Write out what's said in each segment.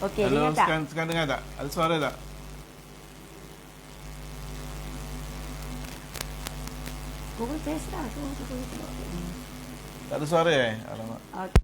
Okey, Halo, dengar tak? sekarang dengar tak? Ada suara tak? Google test lah. Tengok. Tak ada suara Alamak. Okey.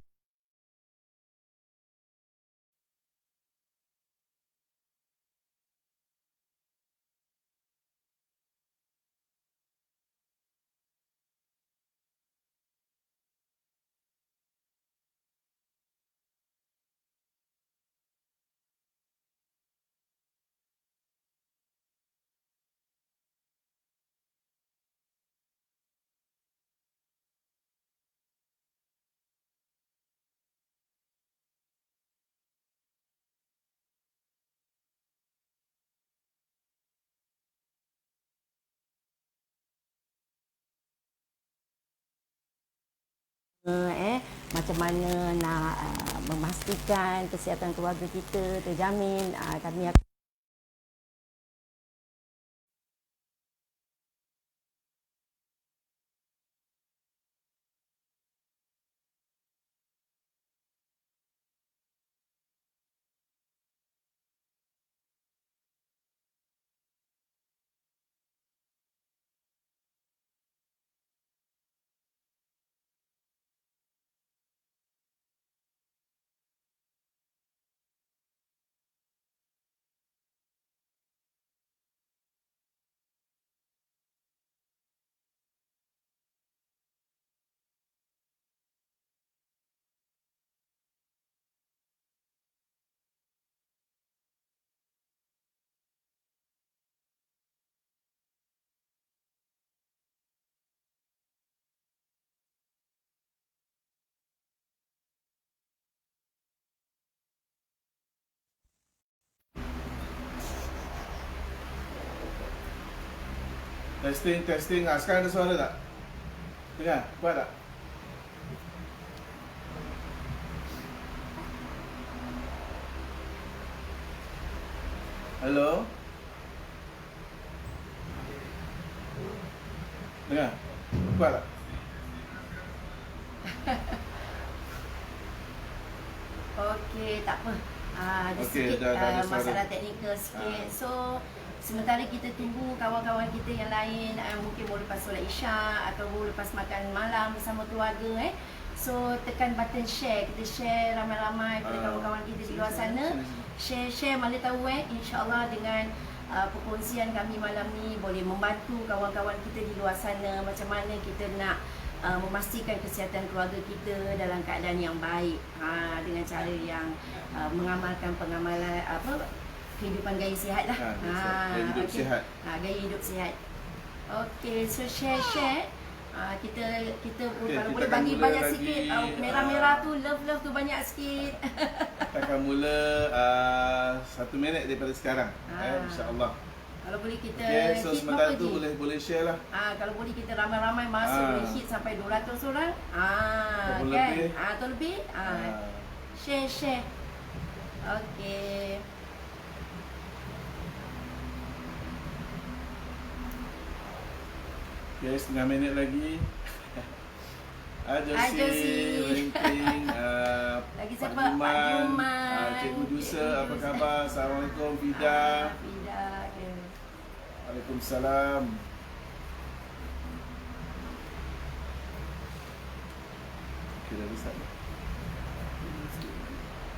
Macam mana nak memastikan kesihatan keluarga kita terjamin, kami akan Testing. Sekarang ada suara tak? Dengar, kuat tak? Halo? Dengar, kuat tak? okey, tak apa. Ada Okey, sikit dah ada suara. masalah teknikal sikit. So, sementara kita tunggu kawan-kawan kita yang lain mungkin mau lepas solat Isyak atau mau lepas makan malam bersama keluarga So, tekan button share. Kita share ramai-ramai kepada kawan-kawan kita di luar sana. Share mana tahu insya-Allah dengan perkongsian kami malam ni boleh membantu kawan-kawan kita di luar sana macam mana kita nak memastikan kesihatan keluarga kita dalam keadaan yang baik dengan cara yang mengamalkan pengamalan kehidupan gaya sihat lah. Gaya hidup sihat. Gaya hidup sihat. Okey, so share. Kita kalau boleh bagi banyak lagi, sikit. Merah-merah tu love tu banyak sikit. Kita akan mula 1 minit daripada sekarang. InsyaAllah. Kalau boleh kita So hit sementara berapa tu je? boleh share lah. Kalau boleh kita ramai-ramai masuk boleh hit sampai 200 orang. Ataupun Kan? lebih. Atau lebih. Share. Okey. Okay, setengah minit lagi. Josie. Ranking, Lagi Pak siapa? Pak Juman, Juman. Cikgu Jusa, Cikgu apa Jusa. khabar? Assalamualaikum, Fida. Fida. Okay. Waalaikumsalam. Okay, dah besar.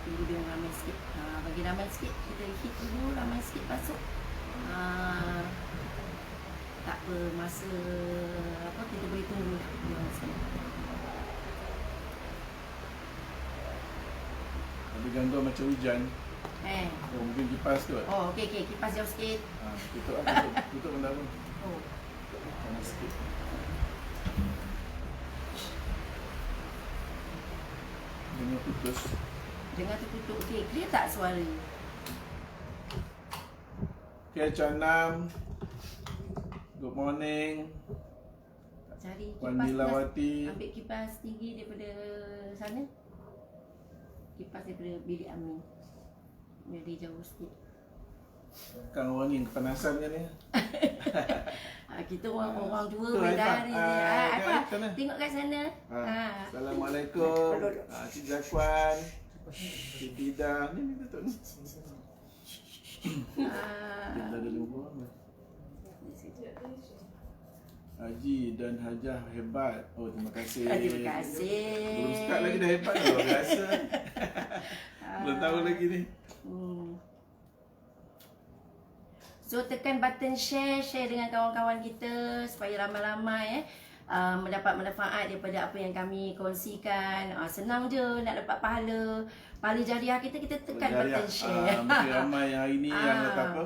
Tunggu dia ramai sikit. Bagi ramai sikit. Kita hit dulu ramai sikit masuk. Tak apa, masa kita boleh tunggu ramai sikit. Ada gangguan macam hujan. Mungkin kipas tu. Okey. Kipas jauh sikit. Tutup benda pun. Panas sikit. Dengar putus. Dengar tertutup. Okey, clear tak suara? Okay, Cik Nam. Good morning. Cari Wan kipas Dilawati. Ambil kipas tinggi daripada sana. Kipas daripada bilik Amin. Jadi jauh sikit. Kang orang ni kepanasan kan ni. Kita orang tua Tu, beredar ni. tengok kat sana. Tengok kat sana. Assalamualaikum. Cik Zakwan. Tidak, ni Datuk ni. Kita ada lumba. Haji dan Hajah hebat. Oh, terima kasih. Terima kasih. Belum start lagi dah hebat luar biasa. Belum tahu lagi ni. So tekan button share dengan kawan-kawan kita supaya ramai-ramai mendapat manfaat daripada apa yang kami kongsikan. Senang je nak dapat pahala jariah kita tekan button share. Mungkin ramai yang hari ni yang kata apa?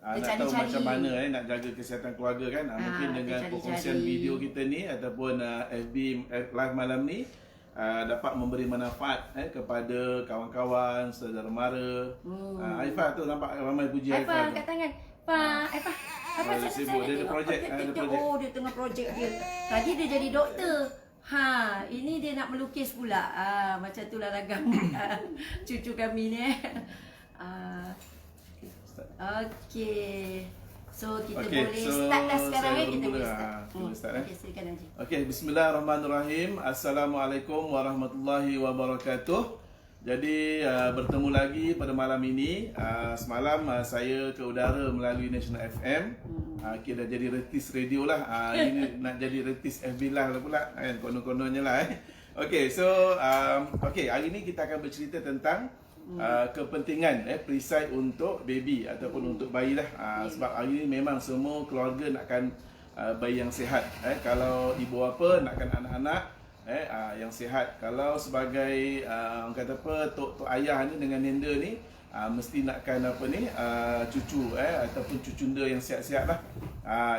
Nak tahu cari-cari. macam mana nak jaga kesihatan keluarga kan. Mungkin dengan cari-cari. perkongsian video kita ni ataupun FB live malam ni dapat memberi manfaat kepada kawan-kawan, saudara mara. Aifah tu nampak ramai puji Aifah. Aifah Tu. angkat tangan. Aifah dia sibuk, dia ada projek, Oh, dia tengah projek dia. Tadi dia jadi doktor. Ini dia nak melukis pula. Macam itulah ragam cucu kami ni. Okey. So kita boleh start dah sekarang kita boleh start. Okey, silakan Haji. Okey, bismillahirrahmanirrahim. Assalamualaikum warahmatullahi wabarakatuh. Jadi bertemu lagi pada malam ini. Semalam saya ke udara melalui National FM. Kita dah jadi retis radio lah. Ini nak jadi retis FB lah pula kan, konon-kononnya lah. Okey, so hari ini kita akan bercerita tentang kepentingan perisai untuk baby ataupun untuk bayi lah. Sebab hari ini memang semua keluarga nakkan bayi yang sihat. Kalau ibu bapa nakkan anak-anak yang sihat. Kalau sebagai orang kata apa, tok ayah ni dengan nenda ni mesti nakkan apa ni cucu ataupun cucunda yang sihat-sihat lah.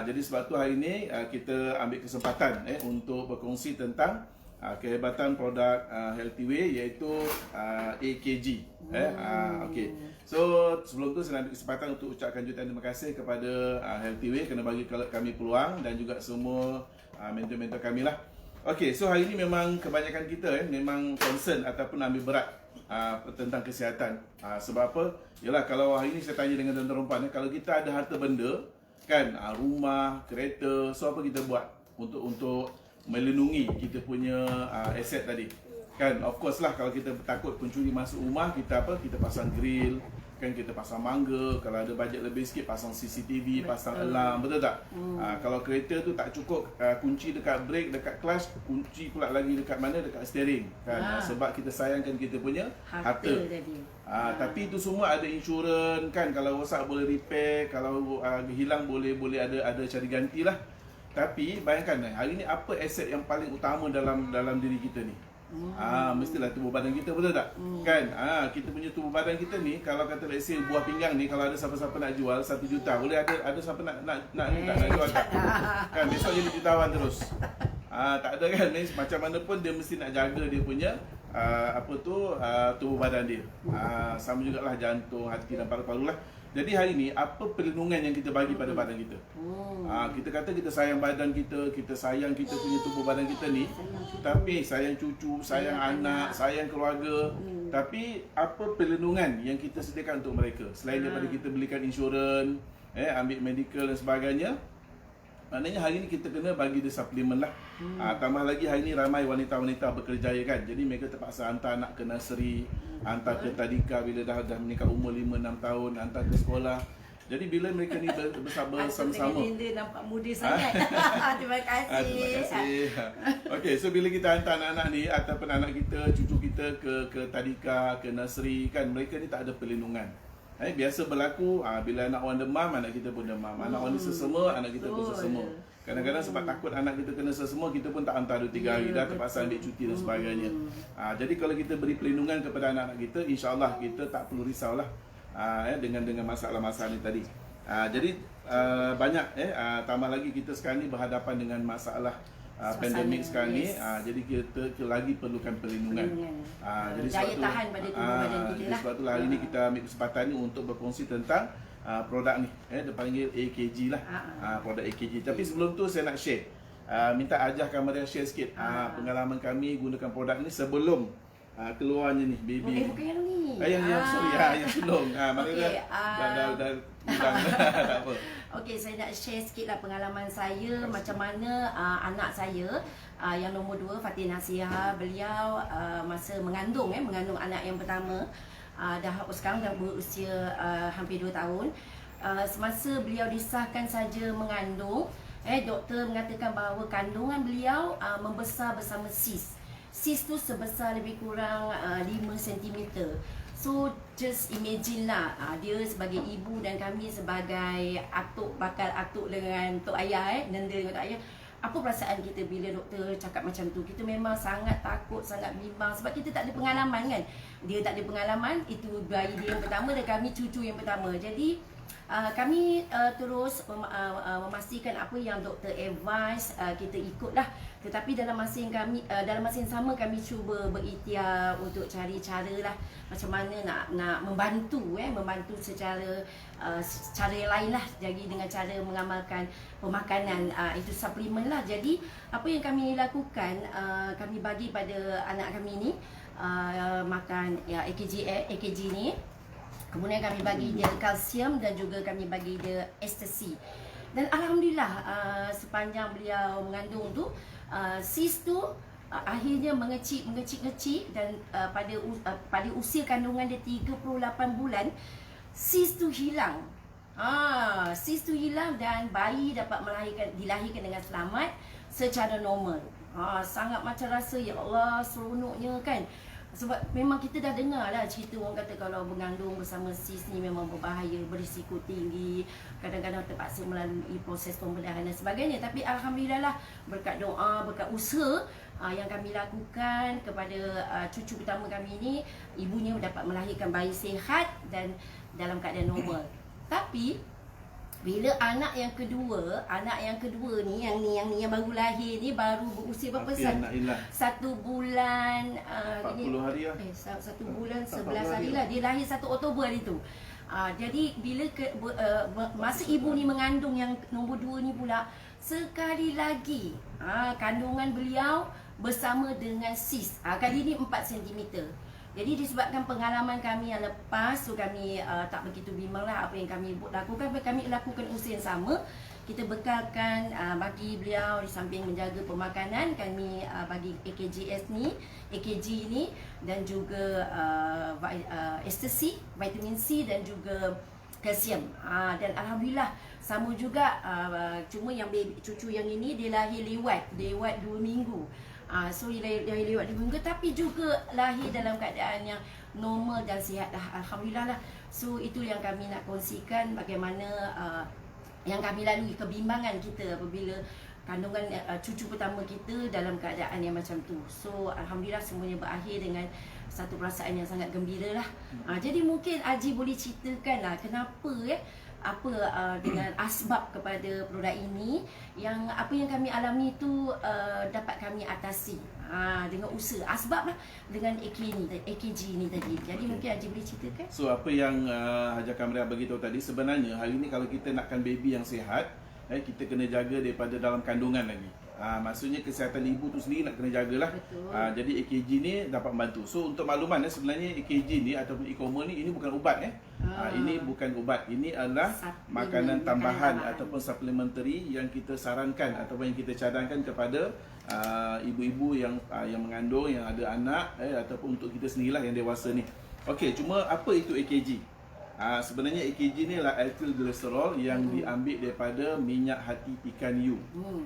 Jadi sebab tu hari ni kita ambil kesempatan untuk berkongsi tentang kehebatan produk Healthy Way iaitu AKG. Okey. So sebelum tu saya ambil kesempatan untuk ucapkan jutaan terima kasih kepada Healthy Way kerana bagi kami peluang dan juga semua mentor-mentor kami lah. Okey, so hari ni memang kebanyakan kita memang concern ataupun ambil berat tentang kesihatan. Sebab apa? Yalah, kalau hari ni saya tanya dengan tuan-tuan rumpan, kalau kita ada harta benda kan, rumah, kereta, so apa kita buat untuk melindungi kita punya aset tadi? Kan, of course lah, kalau kita takut pencuri masuk rumah, kita pasang grill, kan, kita pasang mangga. Kalau ada bajet lebih sikit, pasang CCTV, pasang alarm, betul tak? Kalau kereta tu tak cukup kunci dekat brake, dekat clutch, kunci pula lagi dekat mana? Dekat steering kan. Sebab kita sayangkan kita punya harta. Tapi itu semua ada insurans kan, kalau rosak boleh repair, kalau hilang boleh ada cari gantilah. Tapi bayangkan hari ni apa aset yang paling utama dalam diri kita ni? Mestilah tubuh badan kita, betul tak? Kan? Kita punya tubuh badan kita ni, kalau kata let's say buah pinggang ni, kalau ada siapa-siapa nak jual 1 juta, boleh ada siapa nak jual tak? Kan besok jadi jutawan terus. Tak ada kan? Macam mana pun dia mesti nak jaga dia punya tubuh badan dia. Sama jugalah jantung, hati dan paru-paru lah. Jadi hari ni apa perlindungan yang kita bagi pada badan kita? Kita kata kita sayang badan kita, kita sayang kita punya tubuh badan kita ni, tapi sayang cucu, sayang anak, sayang keluarga. Tapi apa perlindungan yang kita sediakan untuk mereka? Selain daripada kita belikan insurans, ambil medical dan sebagainya, maknanya hari ni kita kena bagi dia suplemen lah. Tambah lagi hari ni ramai wanita-wanita bekerjaya kan. Jadi mereka terpaksa hantar anak ke nursery, hantar ke tadika bila dah meningkat umur 5-6 tahun, hantar ke sekolah. Jadi bila mereka ni bersama-sama. Dia nampak muda sangat. Terima kasih. Terima kasih. Okey, so bila kita hantar anak-anak ni ataupun anak kita, cucu kita ke tadika, ke nursery kan, mereka ni tak ada perlindungan. Biasa berlaku bila anak orang demam, anak kita pun demam. Anak orang ni sesama, anak kita pun sesama. Kadang-kadang sebab takut anak kita kena sesama, kita pun tak hantar 2-3 hari dah, terpaksa ambil cuti dan sebagainya. Jadi kalau kita beri perlindungan kepada anak-anak kita, insya-Allah kita tak perlu risaulah dengan masalah-masalah ni tadi. Jadi banyak tambah lagi kita sekarang ni berhadapan dengan masalah pandemik sekarang ni, jadi kita lagi perlukan perlindungan. Jadi daya tahan pada tubuh badan kita lah. Sebab itulah hari ni kita ambil kesempatan ni untuk berkongsi tentang produk ni, dia panggil AKG lah. Produk AKG. Tapi sebelum tu saya nak share, minta Hajah Kamariah share sikit pengalaman kami gunakan produk ni sebelum keluarnya ni baby. Bukan yang ni. Yang sorry, yang sulung. Maknanya dah hilang. Tak apa. Okey, saya nak share sikitlah pengalaman saya macam mana anak saya yang nombor 2 Fatin Nasiha, beliau masa mengandung anak yang pertama, sekarang dah berusia hampir 2 tahun. Semasa beliau disahkan saja mengandung, doktor mengatakan bahawa kandungan beliau membesar bersama sis. Sis tu sebesar lebih kurang 5 cm. So just imagine lah, dia sebagai ibu dan kami sebagai bakal atuk dengan tok ayah, nenda dengan tok ayah. Apa perasaan kita bila doktor cakap macam tu? Kita memang sangat takut, sangat bimbang sebab kita tak ada pengalaman kan. Dia tak ada pengalaman, itu bayi dia yang pertama dan kami cucu yang pertama. Jadi kami terus memastikan apa yang doktor advise, kita ikutlah. Tetapi dalam masa yang sama kami cuba berikhtiar untuk cari cara lah macam mana nak membantu secara yang lain lah. Jadi dengan cara mengamalkan pemakanan, itu suplemen lah. Jadi apa yang kami lakukan, kami bagi pada anak kami ni makan AKG ni. Kemudian kami bagi dia kalsium dan juga kami bagi dia ekstasi. Dan alhamdulillah sepanjang beliau mengandung tu, sis tu akhirnya mengecil dan pada usia kandungan dia 38 bulan sis tu hilang. Sis tu hilang dan bayi dapat dilahirkan dengan selamat secara normal. Sangat macam rasa ya Allah seronoknya kan. Sebab memang kita dah dengar lah cerita orang kata kalau mengandung bersama sis ni memang berbahaya, berisiko tinggi, kadang-kadang terpaksa melalui proses pembedahan dan sebagainya. Tapi alhamdulillah lah, berkat doa, berkat usaha yang kami lakukan kepada cucu pertama kami ni, ibunya dapat melahirkan bayi sihat dan dalam keadaan normal. Tapi bila anak yang kedua ni yang baru lahir ni, baru berusia berapa? 1 bulan 40 hari lah. 1 bulan 11 hari lah. Dia lahir 1 Oktober hari tu. Jadi bila masa ibu ni mengandung yang nombor 2 ni pula, sekali lagi kandungan beliau bersama dengan sis. Kali ni 4 cm. Jadi disebabkan pengalaman kami yang lepas tu, kami tak begitu bimbang lah apa yang kami lakukan. Kami lakukan usaha yang sama. Kita bekalkan bagi beliau di samping menjaga pemakanan, kami bagi AKG ni dan juga ekstasi, vitamin C dan juga kalsium. Dan alhamdulillah sama juga, cuma yang cucu yang ini dia lahir lewat 2 minggu. So dia lewat 2 minggu tapi juga lahir dalam keadaan yang normal dan sihat dah, alhamdulillah lah. So itu yang kami nak kongsikan, bagaimana yang kami lalui, kebimbangan kita apabila kandungan cucu pertama kita dalam keadaan yang macam tu. So alhamdulillah semuanya berakhir dengan satu perasaan yang sangat gembira lah. Jadi mungkin Haji boleh ceritakan lah kenapa dengan asbab kepada produk ini, yang apa yang kami alami tu dapat kami atasi dengan usaha, asbab lah dengan AKG ni tadi. Jadi mungkin Haji boleh ceritakan. So apa yang Haji Kamria beritahu tadi, sebenarnya hari ni kalau kita nakkan baby yang sihat, kita kena jaga daripada dalam kandungan lagi. Maksudnya kesihatan ibu tu sendiri nak kena jagalah. Jadi AKG ni dapat membantu. So untuk makluman, sebenarnya AKG ni ataupun e-commerce ni, ini bukan ubat. Ini bukan ubat. Ini adalah makanan tambahan ataupun supplementary yang kita sarankan ataupun yang kita cadangkan kepada ibu-ibu yang mengandung, yang ada anak, ataupun untuk kita sendirilah yang dewasa ni. Okey, cuma apa itu AKG? Sebenarnya AKG ni adalah alkyl glycerol yang diambil daripada minyak hati ikan hiu.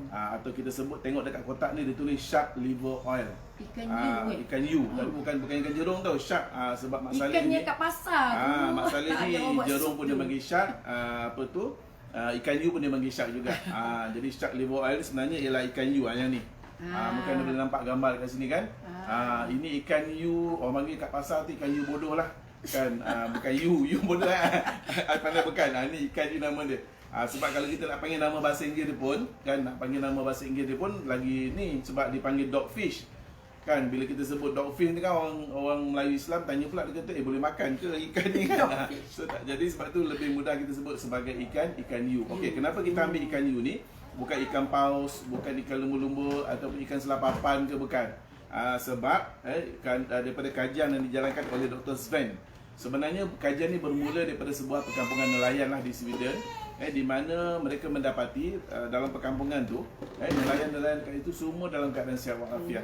Atau kita sebut, tengok dekat kotak ni dia tulis shark liver oil. Ikan hiu. Tapi bukan ikan jerung tau, shark. Sebab Mak Saleh ikannya kat pasar. Mak Saleh ni jerung pun dia panggil shark, ikan hiu pun dia panggil shark juga. Jadi shark liver oil sebenarnya ialah ikan hiu yang ni. Mungkin anda boleh nampak gambar kat sini kan. Ini ikan hiu, orang panggil kat pasar tu ikan hiu bodoh lah. Kan, bukan you bodoh lah. Pandai bukan, ni ikan hiu nama dia. Sebab kalau kita nak panggil nama bahasa Inggeris dia pun, kan, nak panggil nama bahasa Inggeris dia pun lagi ni, sebab dipanggil dogfish. Kan, bila kita sebut dogfish ni kan, orang Melayu Islam tanya pula, dia kata boleh makan ke ikan ni kan. So tak jadi, sebab tu lebih mudah kita sebut sebagai ikan hiu. Okey, kenapa kita ambil ikan hiu ni? Bukan ikan paus, bukan ikan lumba-lumba ataupun ikan selapapan ke, bukan. Sebab daripada kajian yang dijalankan oleh Dr. Sven, sebenarnya kajian ni bermula daripada sebuah perkampungan nelayan lah di Sweden, di mana mereka mendapati dalam perkampungan tu nelayan-nelayan kat itu semua dalam keadaan sihat walafiat.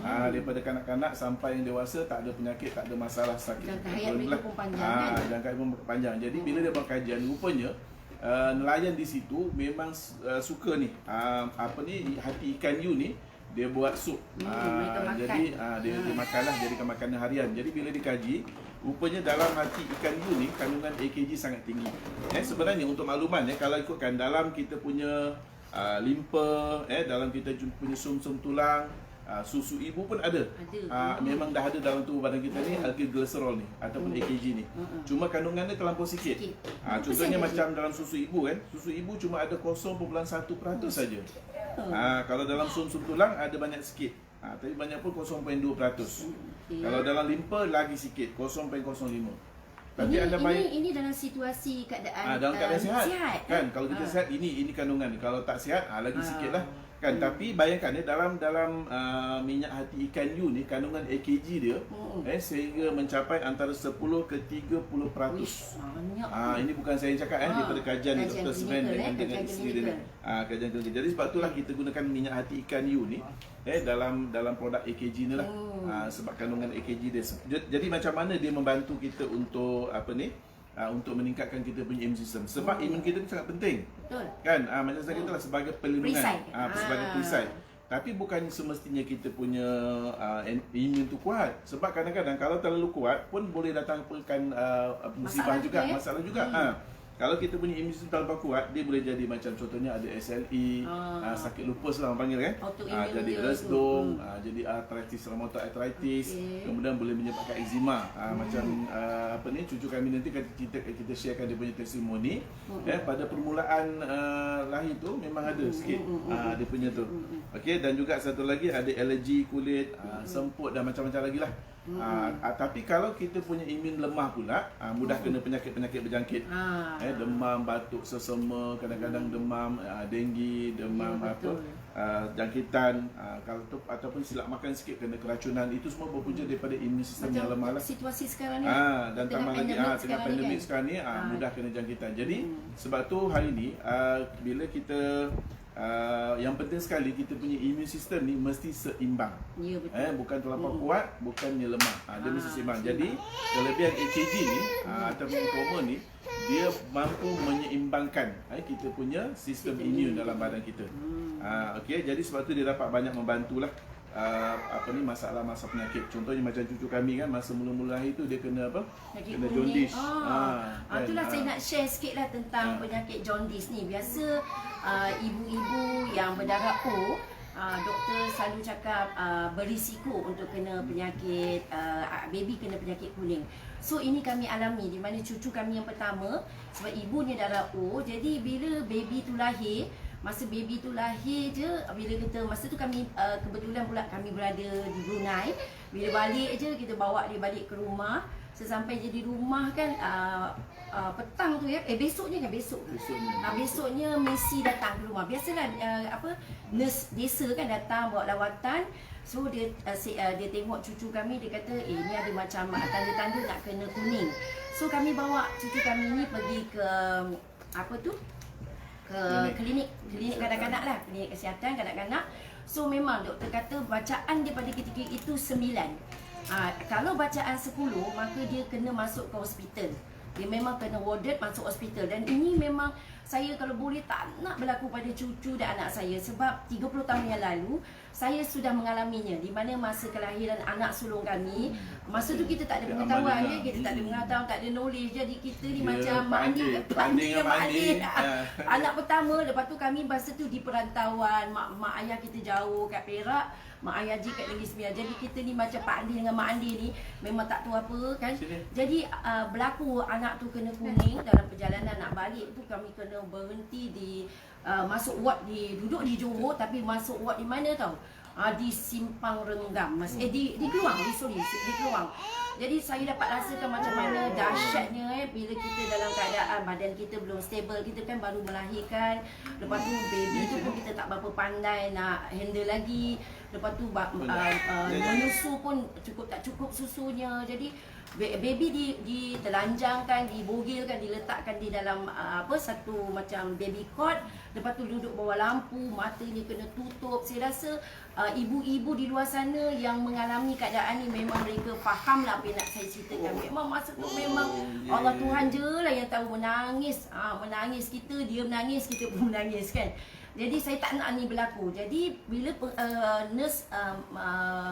Daripada kanak-kanak sampai yang dewasa tak ada penyakit, tak ada masalah sakit. Dan hayat mereka pun panjang kan? Dan hayat pun panjang. Jadi bila dia buat kajian, rupanya nelayan di situ memang suka ni hati ikan hiu ni dia buat sup. Mereka makan. Jadi dia makanlah, jadikan makanan harian. Jadi bila dikaji, rupanya dalam hati ikan hiu ni kandungan AKG sangat tinggi. Sebenarnya untuk makluman kalau ikutkan dalam kita punya limpa, dalam kita punya sum-sum tulang, susu ibu pun ada. Memang dah ada dalam tubuh badan kita ni alkylglycerol ni ataupun AKG ni. Cuma kandungannya terlampau sikit. Contohnya macam dalam susu ibu susu ibu cuma ada 0.1% saja. Kalau dalam sum-sum tulang ada banyak sikit. Tapi banyak pun 0.2%. Kalau dalam limpa lagi sikit, 0.05. Tapi ini dalam situasi keadaan dalam keadaan sihat. Kan kalau kita sihat ini kandungan ni. Kalau tak sihat lagi sikit lah. Kan tapi bayangkan dalam minyak hati ikan hiu ni kandungan AKG dia sehingga mencapai antara 10 ke 30%. Ini bukan saya yang cakap daripada kajian Dr. Sven dengan isteri dia. Kajian klinik. Jadi sebab itulah kita gunakan minyak hati ikan hiu ni dalam produk AKG ni lah. Sebab kandungan AKG dia. Jadi macam mana dia membantu kita untuk untuk meningkatkan kita punya imun sistem. Sebab imun kita ni sangat penting. Betul. Kan? Macam saya katalah sebagai perlindungan. Sebagai perisai. Tapi bukan semestinya kita punya imun tu kuat. Sebab kadang-kadang kalau terlalu kuat pun boleh datang musibah juga, masalah juga. Kalau kita punya imun sistem terlalu kuat, dia boleh jadi macam contohnya ada SLE, sakit lupus lah orang panggil kan. Jadi resdung, jadi arthritis, rheumatoid arthritis, kemudian boleh menyebabkan eczema. Macam cucu kami nanti kita sharekan dia punya testimoni. Pada permulaan lahir tu memang ada sikit dia punya tu. Okey, dan juga satu lagi ada alergi kulit, semput dan macam-macam lagi lah. Tapi kalau kita punya imun lemah pula, mudah kena penyakit-penyakit berjangkit. Demam, batuk, sesama, kadang-kadang demam, denggi, demam jangkitan, kalau tu ataupun silap makan sikit kena keracunan, itu semua berpunca daripada imun sistem yang lemah lah. Situasi sekarang ni. Dan tambah lagi tengah pandemik sekarang ni mudah kena jangkitan. Jadi sebab tu hari ni bila kita yang penting sekali kita punya imun sistem ni mesti seimbang. Ya, betul. Bukan terlampau kuat, bukannya lemah. Dia mesti seimbang. Jadi kelebihan AKG ni ataupun koma ni dia mampu menyeimbangkan kita punya sistem imun dalam badan kita. Okey, jadi sebab tu dia dapat banyak membantulah masalah-masalah penyakit. Contohnya macam cucu kami kan masa mula-mula lahir tu dia kena kena jaundice. Itulah saya nak share sikit lah tentang penyakit jaundice ni. Biasa ibu-ibu yang berdarah O, doktor selalu cakap berisiko untuk kena penyakit baby kena penyakit kuning. So ini kami alami di mana cucu kami yang pertama, sebab ibunya darah O, jadi bila baby tu lahir, masa baby tu lahir je, bila kita masa tu kami kebetulan pula kami berada di Brunei. Bila balik je kita bawa dia balik ke rumah. Sesampai je di rumah kan petang tu besoknya besoknya Messi datang ke rumah. Biasalah nurse desa kan datang bawa lawatan. So dia tengok cucu kami, dia kata ni ada macam tanda-tanda nak kena kuning. So kami bawa cucu kami ni pergi ke klinik kanak-kanak lah, klinik kesihatan kanak-kanak. So memang doktor kata bacaan dia pada ketika itu 9. Kalau bacaan 10 maka dia kena masuk ke hospital. Dia memang kena warded masuk hospital. Dan ini memang saya kalau boleh tak nak berlaku pada cucu dan anak saya. Sebab 30 tahun yang lalu saya sudah mengalaminya. Di mana masa kelahiran anak sulung kami, masa tu kita tak ada pengetahuan, kita tak ada pengetahuan, tak ada knowledge. Jadi kita ni macam mak andin. Anak pertama, lepas tu kami masa tu di perantauan, mak ayah kita jauh kat Perak, mak ayah Haji kat Negeri Sembilan. Jadi kita ni macam Pak Andi dengan Mak Andi ni memang tak tahu apa kan. Jadi berlaku anak tu kena kuning. Dalam perjalanan nak balik tu kami kena berhenti di masuk ward, duduk di Johor, tapi masuk ward di mana tahu? di Simpang Renggam Mas. Di Keluang, di Keluang. Jadi saya dapat rasakan macam mana dahsyatnya bila kita dalam keadaan badan kita belum stable, kita kan baru melahirkan, lepas tu baby tu pun kita tak berapa pandai nak handle lagi, lepas tu menyusu pun tak cukup susunya. Jadi baby ditelanjangkan, dibogilkan, diletakkan di dalam satu macam baby cot, lepas tu duduk bawah lampu, mata ni kena tutup. Saya rasa ibu-ibu di luar sana yang mengalami keadaan ni memang mereka faham lah apa yang nak saya ceritakan. Memang masa tu memang Allah Tuhan je lah yang tahu. Menangis, menangis kita, dia menangis, kita pun menangis kan. Jadi saya tak nak ni berlaku. Jadi bila nurse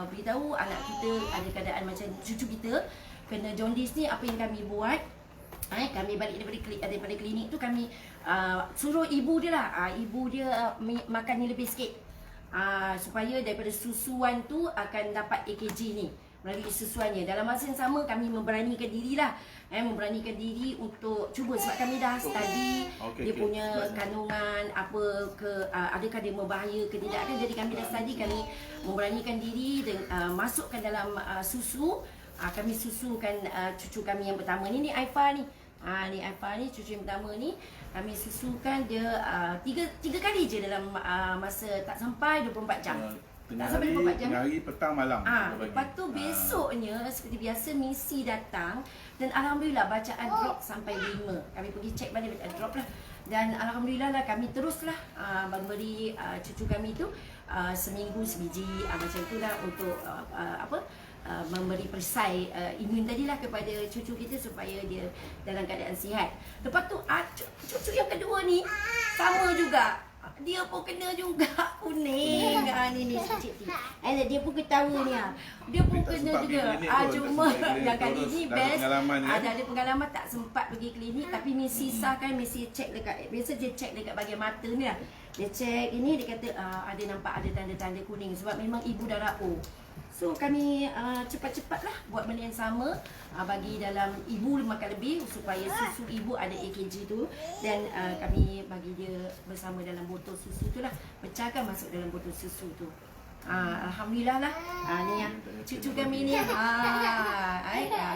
beritahu anak kita ada keadaan macam cucu kita kena jaundice ni, apa yang kami buat, kami balik daripada klinik tu, kami suruh ibu dia lah, ibu dia makan ni lebih sikit, supaya daripada susuan tu akan dapat AKG ni melalui susuannya. Dalam masa yang sama kami memberanikan diri lah, memberanikan diri untuk cuba, sebab kami dah study dia punya kandungan adakah dia berbahaya ke tidak kan. Jadi kami dah study, kami memberanikan diri dan masukkan dalam susu. Kami susukan cucu kami yang pertama ni Aifa ni. Ni Aifa ni, cucu yang pertama ni kami susukan dia tiga kali je dalam masa tak sampai 24 jam. Tak sampai 24 jam. Tengah hari, petang, malam. Lepas tu besoknya seperti biasa misi datang dan alhamdulillah bacaan drop sampai 5. Kami pergi cek balik bacaan drop lah. Dan alhamdulillah lah kami teruslah memberi cucu kami tu seminggu sebiji macam itulah untuk memberi perisai imun tadilah kepada cucu kita supaya dia dalam keadaan sihat. Lepas tu cucu yang kedua ni sama juga. Dia pun kena juga kuning. Ni cik T. Dia pun ketawa ni. Dia pun kena juga. Cuma yang kali ni best. Ada pengalaman tak sempat pergi klinik, tapi misi sah kan, misi cek dekat, biasa dia cek dekat bahagian mata ni lah. Dia cek ini, dia kata ada nampak ada tanda-tanda kuning sebab memang ibu dah rapuh. So kami cepat-cepatlah buat benda yang sama, bagi dalam ibu makan lebih supaya susu ibu ada AKG tu, dan kami bagi dia bersama dalam botol susu tu lah, pecahkan masuk dalam botol susu tu. Alhamdulillah lah. Ni yang cucu kami ni.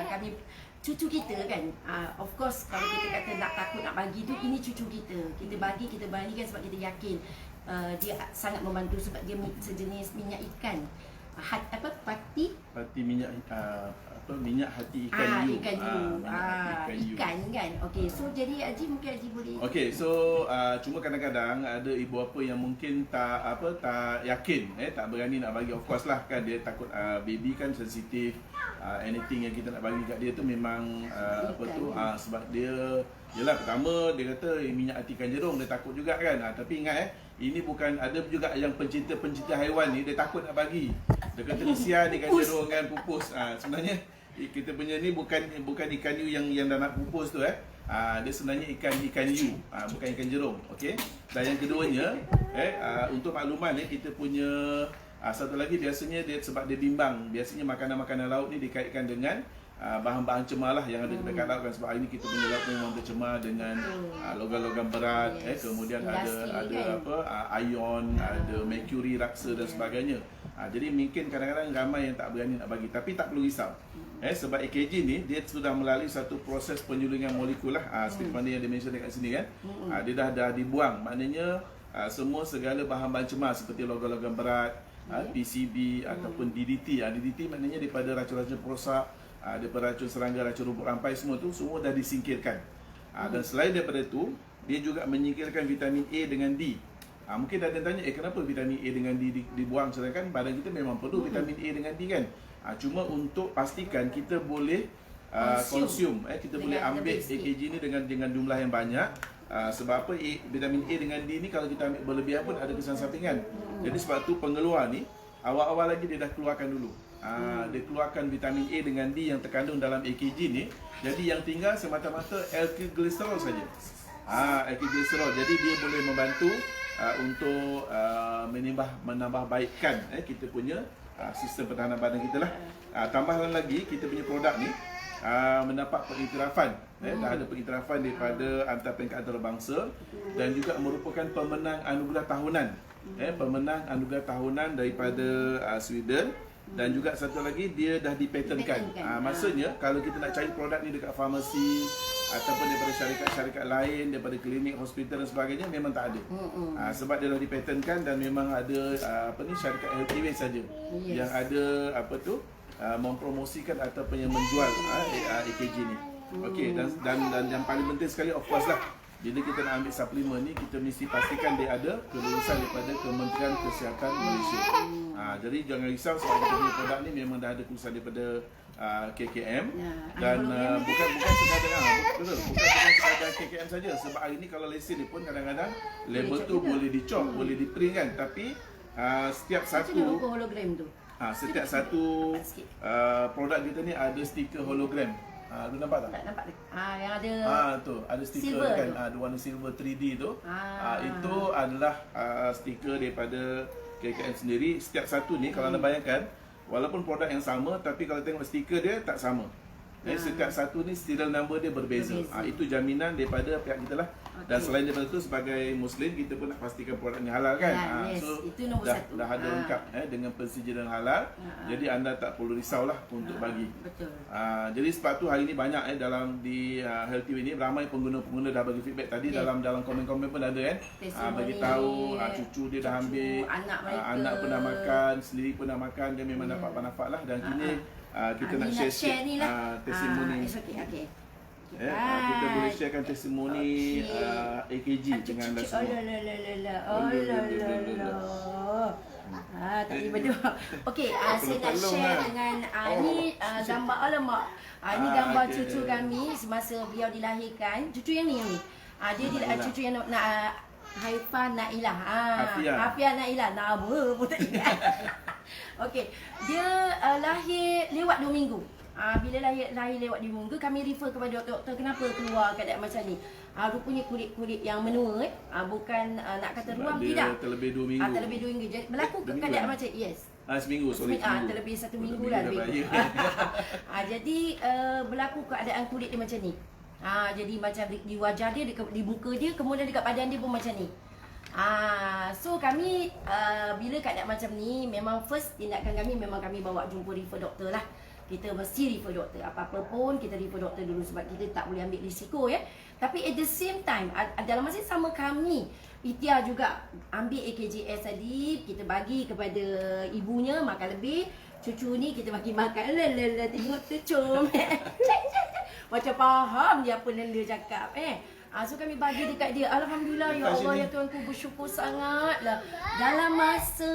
Kami cucu kita kan, of course kalau kita kata nak takut nak bagi tu, ini cucu kita. Kita bagi, kita bagi kan sebab kita yakin dia sangat membantu, sebab dia sejenis minyak ikan. Pati minyak minyak hati ikan hiu. Ikan kan. Okey, so jadi mungkin Haji boleh. Okey, so cuma kadang-kadang ada ibu apa yang mungkin tak yakin, tak berani nak bagi. Of course lah kan, dia takut baby kan sensitif. Anything yang kita nak bagi kat dia tu memang sebab dia yelah, pertama dia kata minyak hati ikan jerung, dia takut juga kan. Tapi ingat ini bukan, ada juga yang pencinta haiwan ni dia takut nak bagi. Dia kata kesian ikan jerung kan, pupus. Sebenarnya kita punya ni bukan ikan hiu yang dah nak pupus tu dia sebenarnya ikan hiu, bukan ikan jerung. Okey. Dan yang keduanya untuk makluman kita punya satu lagi, biasanya dia sebab dia bimbang, biasanya makanan-makanan laut ni dikaitkan dengan bahan-bahan cemar lah yang ada dekat laut kan. Sebab hari ni kita punya laut memang tercemar dengan logam-logam berat, kemudian ada ion, ada mercury, raksa dan sebagainya. Jadi mungkin kadang-kadang ramai yang tak berani nak bagi, tapi tak perlu risau. Sebab AKG ni dia sudah melalui satu proses penyulingan molekul lah, seperti mana yang dimention dekat sini kan. Dia dah dibuang, maknanya semua segala bahan-bahan cemar seperti logam-logam berat, PCB ataupun DDT. DDT maknanya daripada racun-racun perosak, daripada racun serangga, racun rumput rampai, semua dah disingkirkan. Dan selain daripada itu, dia juga menyingkirkan vitamin A dengan D. Mungkin ada yang tanya, kenapa vitamin A dengan D dibuang, sedangkan badan kita memang perlu vitamin A dengan D kan. Cuma untuk pastikan kita boleh consume, kita boleh ambil AKG ni dengan jumlah yang banyak. Sebab apa, vitamin A dengan D ni kalau kita ambil berlebihan pun ada kesan sampingan. Jadi sebab tu pengeluar ni awal-awal lagi dia dah keluarkan dulu. Dia keluarkan vitamin A dengan D yang terkandung dalam AKG ni. Jadi yang tinggal semata-mata alkyl glycerol saja. Alkyl glycerol. Jadi dia boleh membantu untuk menambah baikkan kita punya sistem pertahanan badan kita lah. Tambahan lagi, kita punya produk ni mendapat pengiktirafan. Dah ada pengiktirafan daripada antar peringkat antarabangsa dan juga merupakan pemenang anugerah tahunan pemenang anugerah tahunan daripada Sweden. Dan juga satu lagi dia dah dipatenkan. Maksudnya kalau kita nak cari produk ni dekat farmasi ataupun daripada syarikat-syarikat lain, daripada klinik, hospital dan sebagainya, memang tak ada. Sebab dia dah dipatenkan dan memang ada syarikat Healthyway saja yang ada mempromosikan ataupun yang menjual AKG ni. Okey, dan yang paling penting sekali, of course lah, bila kita nak ambil suplemen ni, kita mesti pastikan dia ada kelulusan daripada Kementerian Kesihatan Malaysia. Jadi jangan risau sebab kita punya produk ni memang dah ada kelulusan daripada KKM. Dan bukan sekadar KKM saja. Sebab hari ni kalau lesen ni pun kadang-kadang label tu boleh dicop, boleh diprint kan. Tapi setiap satu hologram tu. Setiap satu produk kita ni ada stiker hologram. Lu nampak tak? Tak nampak tak? Yang ada tu ada stiker silver kan, tu. warna silver 3D tu. Itu adalah stiker daripada KKM sendiri. Setiap satu ni kalau anda bayangkan, walaupun produk yang sama, tapi kalau tengok stiker dia tak sama. Setiap satu ni serial number dia berbeza. Itu jaminan daripada pihak kita lah. Dan selain daripada itu, sebagai Muslim, kita pun nak pastikan produk ni halal kan. So itu nombor satu. dah ada lengkap dengan persediaan halal. Jadi anda tak perlu risaulah untuk bagi. Betul. Jadi sebab tu hari ni banyak dalam di Healthyway ni, ramai pengguna-pengguna dah bagi feedback tadi. Dalam komen-komen pun ada kan. Bagi tahu cucu dia dah ambil, anak pun dah makan, sendiri pun dah makan, dia memang dapat manfaat lah. Dan kini kita nak share ni lah. testimoni. Kita boleh sharekan testimoni AKG dengan anda semua. Tadi berdua. Okey, saya nak share dengan ni gambar alamak. Ni gambar cucu kami semasa beliau dilahirkan. Cucu yang ni. Dia cucu yang nak Haifah Nailah. Hafia Nailah. Nama pun tak ingat. Okey, dia lahir lewat 2 minggu. Bila lahir lewat 2 minggu, kami refer kepada doktor, kenapa keluar keadaan macam ni. Rupanya kulit-kulit yang menua, bukan nak kata ruam, tidak. Terlebih 2 minggu. Terlebih 2 minggu. Jadi berlaku keadaan macam, seminggu, sorry. Terlebih 1 minggu lah lebih. Jadi berlaku keadaan kulit dia macam ni. Jadi macam di wajah dia, di muka dia, kemudian dekat badan dia pun macam ni. So kami bila keadaan macam ni, memang first tindakan kami memang kami bawa jumpa refer doktor lah. Kita mesti refer doktor. Apa-apa pun kita refer doktor dulu sebab kita tak boleh ambil risiko ya. Tapi at the same time, dalam masa sama kami, Itia juga ambil AKGS tadi, kita bagi kepada ibunya makan lebih. Cucu ni kita bagi makan. Tengok tu com. Macam faham dia apa yang dia cakap So kami bagi dekat dia. Alhamdulillah, ya Allah, ya Tuhanku, bersyukur sangatlah. Dalam masa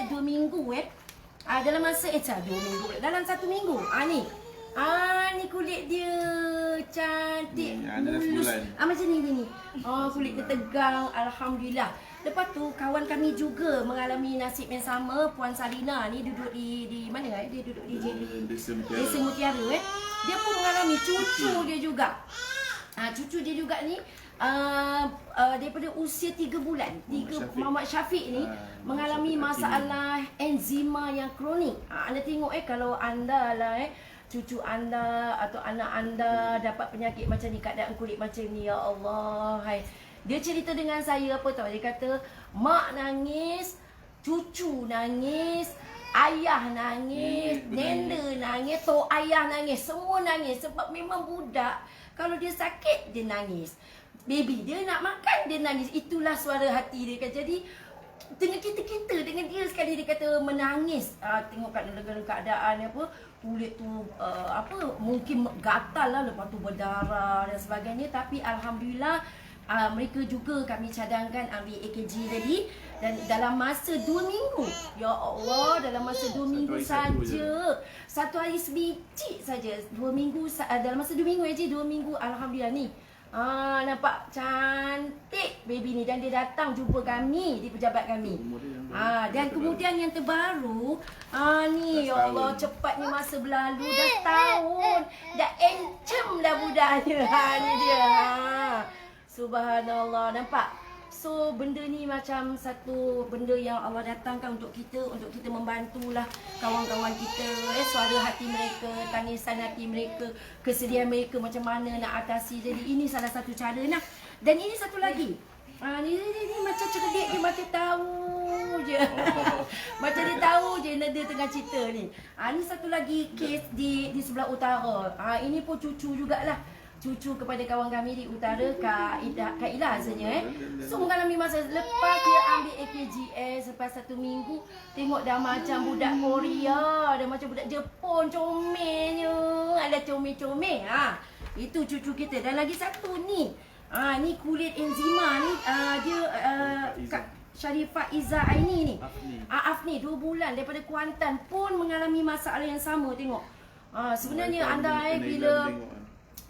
2 minggu dalam masa 2 minggu. Dalam 1 minggu. Ni kulit dia cantik, mulus. Macam ni. Kulit dia tegang, alhamdulillah. Lepas tu kawan kami juga mengalami nasib yang sama. Puan Salina ni duduk di mana dia duduk di Desa Mutiara Dia pun mengalami, cucu dia juga. Cucu dia juga ni daripada usia 3 bulan, Muhammad Syafiq ni mengalami masalah enzima yang kronik. Anda tengok kalau anda lah cucu anda atau anak anda dapat penyakit macam ni, keadaan kulit macam ni, ya Allah. Dia cerita dengan saya apa tahu, dia kata mak nangis, cucu nangis, ayah nangis, nenda nangis, tok ayah nangis, semua nangis sebab memang budak kalau dia sakit dia nangis. Baby dia nak makan dia nangis. Itulah suara hati dia kan. Jadi dengan kita dengan dia sekali dia kata menangis. Tengok kat dalam keadaan kulit tu mungkin gatal lah, lepas tu berdarah dan sebagainya. Tapi alhamdulillah mereka juga kami cadangkan ambil AKG tadi. Dan dalam masa 2 minggu, ya Allah, dalam masa 2 minggu saja, 1 hari sebiji saja, 2 minggu, dalam masa 2 minggu aja, 2 minggu, alhamdulillah ni. Nampak cantik baby ni. Dan dia datang jumpa kami di pejabat kami. Dan kemudian yang terbaru, ni ya Allah, cepatnya masa berlalu, dah setahun, dah encem dah budaknya. Ni dia. Subhanallah, nampak? So benda ni macam satu benda yang Allah datangkan untuk kita membantulah kawan-kawan kita, suara hati mereka, tangisan hati mereka, kesedihan mereka macam mana nak atasi. Jadi ini salah satu cara. Dan ini satu lagi, Ni macam cerdik dia macam tahu je. Macam dia tahu je dia tengah cerita ni. Ni satu lagi kes di sebelah utara. Ini pun cucu jugalah. Cucu kepada kawan kami di utara, Kak Ila rasanya So mengalami masa lepas dia ambil AKGS lepas 1 minggu, tengok dah macam budak Korea, dah macam budak Jepun, comelnya. Ada comel-comel. Itu cucu kita. Dan lagi satu ni. Ni kulit enzima ni dia Kak Sharifah Iza Aini ni. Afni 2 bulan daripada Kuantan pun mengalami masalah yang sama, tengok. Sebenarnya anda bila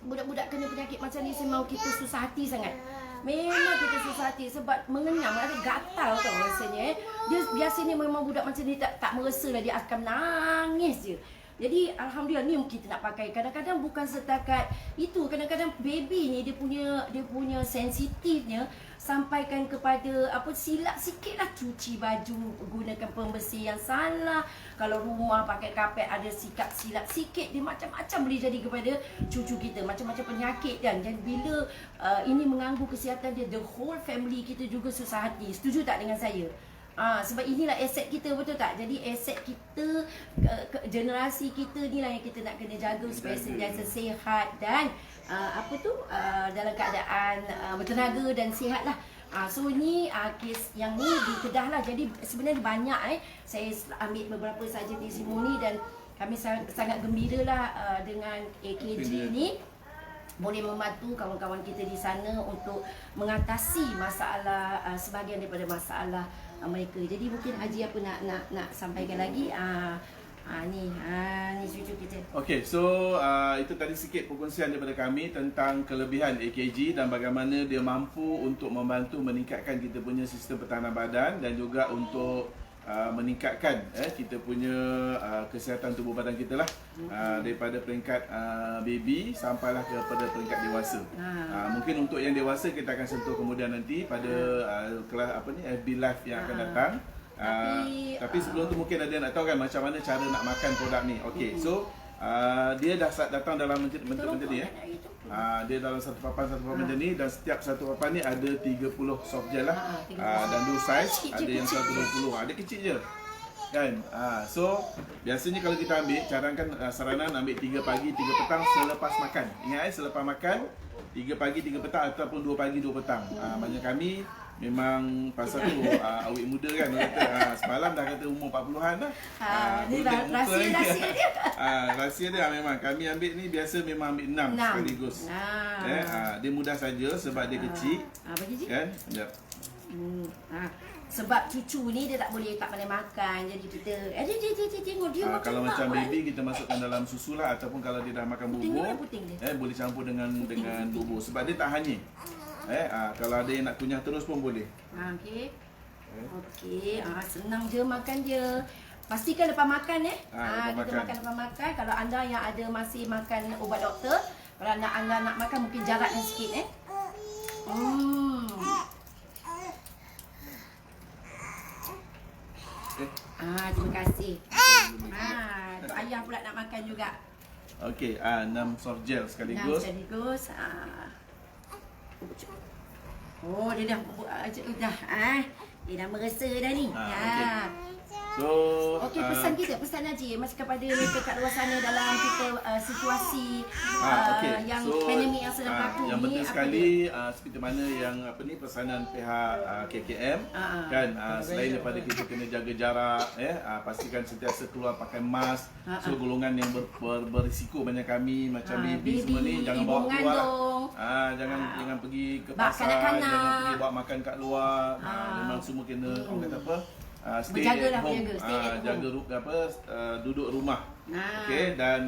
budak-budak kena penyakit macam ni memang kita susah hati sangat. Memang kita susah hati sebab mengenang ada gatal tau rasanya. Dia biasanya memang budak macam ni tak merasa lah, dia akan menangis je. Jadi alhamdulillah ni kita nak pakai. Kadang-kadang bukan setakat itu, kadang-kadang baby ni dia punya sensitifnya sampaikan kepada silap sikit lah, cuci baju gunakan pembersih yang salah. Kalau rumah pakai kapet ada silap sikit, dia macam-macam boleh jadi kepada cucu kita, macam-macam penyakit kan. Dan bila ini mengganggu kesihatan dia, the whole family kita juga susah hati. Setuju tak dengan saya? Sebab inilah aset kita, betul tak? Jadi aset kita, generasi kita ni lah yang kita nak kena jaga supaya sentiasa sihat dan dalam keadaan bertenaga dan sihat lah. So ni kes yang ni di Kedah lah. Jadi sebenarnya banyak saya ambil beberapa saja testimoni dan kami sangat gembira lah dengan AKG ni boleh membantu kawan-kawan kita di sana untuk mengatasi masalah sebahagian daripada masalah mereka. Jadi mungkin Haji apa nak sampaikan lagi? Ni cucu kita. Okey, so itu tadi sikit perkongsian daripada kami tentang kelebihan AKG dan bagaimana dia mampu untuk membantu meningkatkan kita punya sistem pertahanan badan dan juga untuk meningkatkan kita punya kesihatan tubuh badan kita lah, daripada peringkat baby sampailah kepada peringkat dewasa. Mungkin untuk yang dewasa kita akan sentuh kemudian nanti pada kelas FB Live yang akan datang. Tapi sebelum tu mungkin ada yang nak tahu kan macam mana cara nak makan produk ni. Okey, so dia dah datang dalam bentuk macam ni dia dalam satu papan macam ni, dan setiap satu papan ni ada 30 soft gel lah, dan 2 saiz, ada yang 120, ada kecil je kan. So biasanya kalau kita ambil, carankan saranan ambil 3 pagi 3 petang selepas makan. Ingat selepas makan 3 pagi 3 petang ataupun 2 pagi 2 petang. Banyak kami memang pasal tu awet muda kan, kata semalam dah kata umur 40-an dah. Ni rahsia dia. Rahsia dia memang kami ambil ni biasa memang ambil 6 sekaligus. Dia mudah saja sebab dia kecil. Bagi kan? Sekejap. Sebab cucu ni dia tak boleh tak pandai makan. Jadi kita dia tengok dia makan. Kalau macam baby kita masukkan dalam susu lah, ataupun kalau dia dah makan bubur, boleh campur dengan bubur sebab dia tak hanyir. Kalau ada yang nak kunyah terus pun boleh. Okey. Senang je makan dia. Pastikan lepas makan kita makan lepas makan. Kalau anda yang ada masih makan ubat doktor, kalau anda nak makan mungkin jaraknya sikit terima kasih. Tu ayah pula nak makan juga. Okey, 6 soft gel sekaligus. 6 sekaligus. Dia dah dia dah merasa dah ni. So, pesan Haji masih kepada mereka kat luar sana dalam kita situasi yang pandemik yang sedang berlaku ni. Yang penting sekali seperti mana yang pesanan pihak KKM kan, selain daripada kita kena jaga jarak, pastikan sentiasa keluar pakai mask. So golongan yang berisiko banyak kami macam baby semua ni jangan bawa keluar. Jangan pergi ke pasar, jangan pergi bawa makan kat luar. Memang semua kena orang kata apa? Stay at home. Duduk rumah. Okey, dan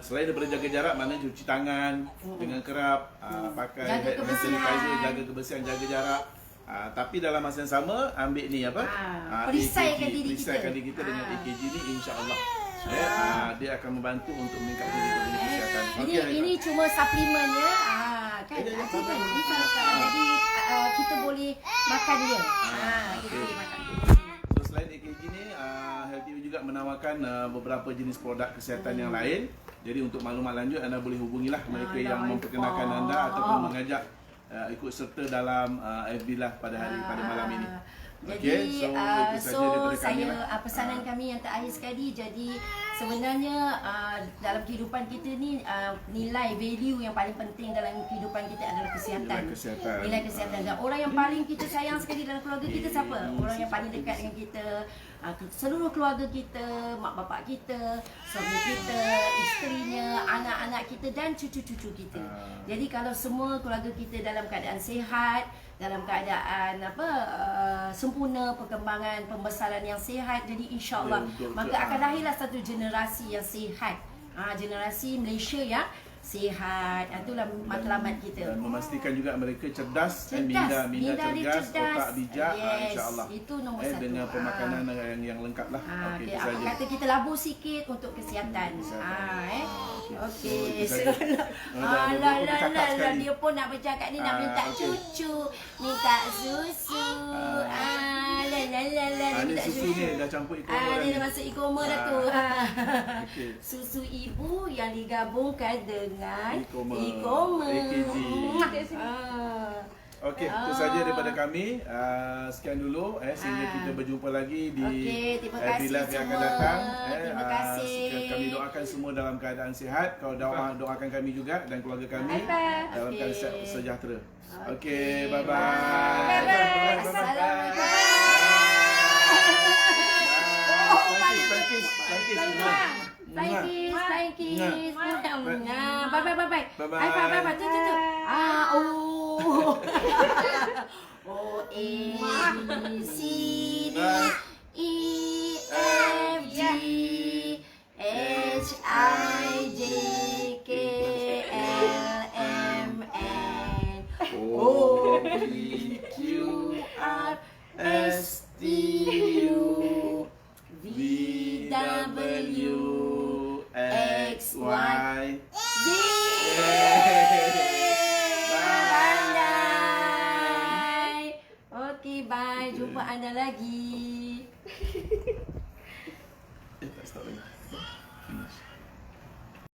selain daripada jaga jarak, mana cuci tangan dengan kerap, pakai hand sanitizer, jaga kebersihan, jaga jarak. Tapi dalam masa yang sama ambil ni perisaikan diri kita dengan AKG ni, insya-Allah dia akan membantu untuk meningkatkan diri kesihatan. Ini cuma suplemen ya. Jadi kita boleh makan dia. Kita boleh makan. So selain AKG ni, Health TV juga menawarkan beberapa jenis produk kesihatan yang lain. Jadi untuk maklumat lanjut anda boleh hubungilah mereka yang memperkenalkan anda ataupun mengajak ikut serta dalam FB Live pada malam ini. Jadi, Okey, itu saja daripada kami lah. pesanan kami yang terakhir sekali. Jadi sebenarnya dalam kehidupan kita ni nilai value yang paling penting dalam kehidupan kita adalah kesihatan. Nilai kesihatan. Dan orang yang paling kita sayang sekali dalam keluarga kita siapa? Orang yang paling dekat dengan kita. Seluruh keluarga kita, mak bapak kita, suami kita, isterinya, anak-anak kita dan cucu-cucu kita. Jadi kalau semua keluarga kita dalam keadaan sihat, dalam keadaan sempurna, perkembangan pembesaran yang sihat, jadi insya-Allah maka akan lahirlah satu generasi yang sihat. Generasi Malaysia yang sihat. Itulah matlamat kita. Dan memastikan juga mereka cerdas. Minda cerdas, otak bijak, insya-Allah. Itu nombor satu. Dengan pemakanan yang lengkap lah. Okey, apa kata kita labur sikit untuk kesihatan. Okey. Dia pun nak bercakap ni, nak minta cucu, minta susu. Ni susu ni dah campur e-commerce. Dia dah masuk e-commerce dah tu. Susu ibu yang digabungkan dengan e-commerce. Okey, itu saja daripada kami. Sekian dulu sehingga kita berjumpa lagi di terima kasih live yang akan semua. datang. Terima kasih. Kami doakan semua dalam keadaan sihat. Kau doakan kami juga dan keluarga kami dalam keadaan sejahtera. Okey, bye-bye. Assalamualaikum. Flying kiss. Bye. Bye. Tu. O A B C D E F G H I J K L M N O P Q R S